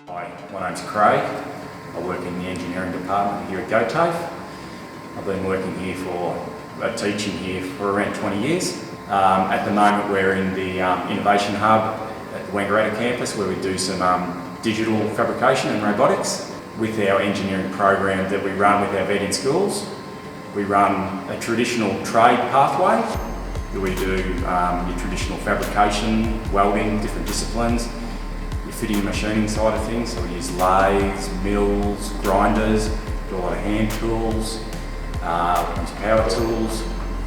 Hi, my name's Craig. I work in the engineering department here at GoTAFE. I've been working here teaching here for around 20 years. At the moment we're in the Innovation Hub at the Wangaratta campus where we do some digital fabrication and robotics. With our engineering program that we run with our VET in schools, we run a traditional trade pathway where we do your traditional fabrication, welding, different disciplines. Fitting and machining side of things, so we use lathes, mills, grinders, do a lot of hand tools, we use power tools,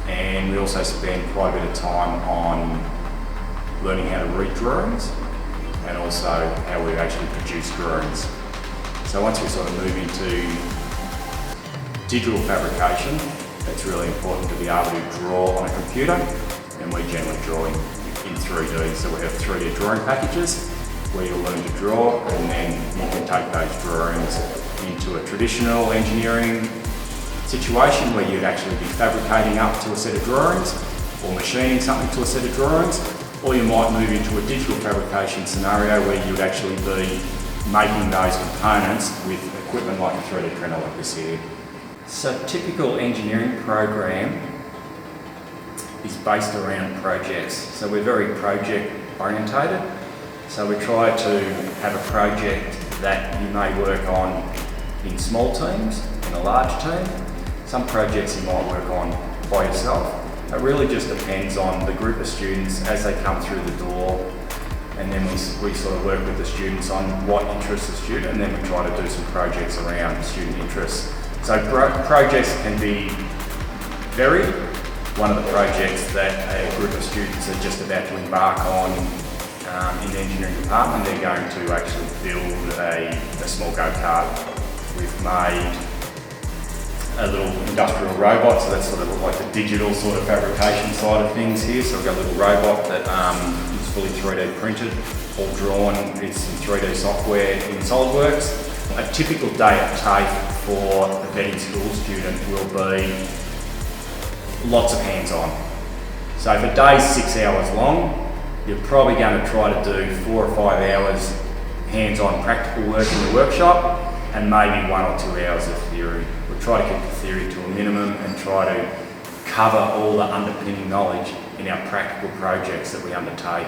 and we also spend quite a bit of time on learning how to read drawings and also how we actually produce drawings. So once we sort of move into digital fabrication, it's really important to be able to draw on a computer, and we generally draw in 3D, so we have 3D drawing packages where you'll learn to draw, and then you can take those drawings into a traditional engineering situation where you'd actually be fabricating up to a set of drawings or machining something to a set of drawings, or you might move into a digital fabrication scenario where you'd actually be making those components with equipment like a 3D printer like this here. So typical engineering program is based around projects. So we're very project orientated. So we try to have a project that you may work on in small teams, in a large team. Some projects you might work on by yourself. It really just depends on the group of students as they come through the door, and then we sort of work with the students on what interests the student, and then we try to do some projects around student interests. So projects can be varied. One of the projects that a group of students are just about to embark on in the engineering department, they're going to actually build a small go-kart. We've made a little industrial robot, so that's sort of like the digital sort of fabrication side of things here. So we've got a little robot that is fully 3D printed, all drawn with some 3D software in SolidWorks. A typical day at TAFE for a VET in school student will be lots of hands-on. So if a day's 6 hours long, you're probably going to try to do 4 or 5 hours hands-on practical work in the workshop and maybe 1 or 2 hours of theory. We'll try to keep the theory to a minimum and try to cover all the underpinning knowledge in our practical projects that we undertake.